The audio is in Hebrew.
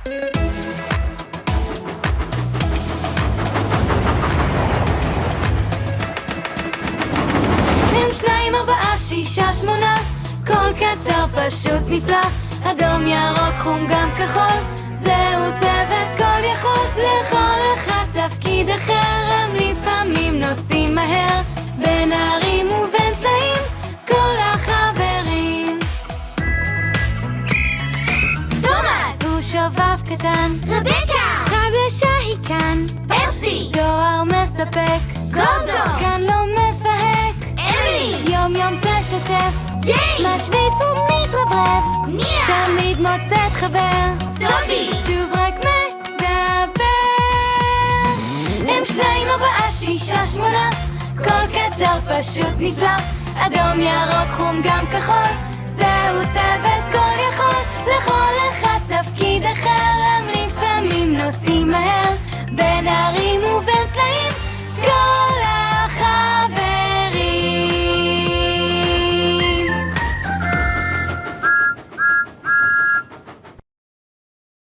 הם 2, 4, 6, 8, כל כתר פשוט נפלא. אדום, ירוק, חום, גם כחול, זהו צוות כל יכול. לכל אחד תפקיד אחר, הם לפעמים נוסעים מהר בין ערים ובין סלעים, כל החברים. תומאס! הוא שובב קטן, רבקה! חדשה היא כאן, פרסי! דואר מספק, גורדון! כאן לא מפהק, אמילי! יום יום תשתף, ג'יי! משוויץ ומתרברב, ניה! תמיד מוצאת חבר, טובי! שוב רק מדבר. הם 2, 4, 6, 8, כל כתר פשוט נפלא. אדום, ירוק, חום, גם כחול, זהו צוות כל יכול. לכל אחד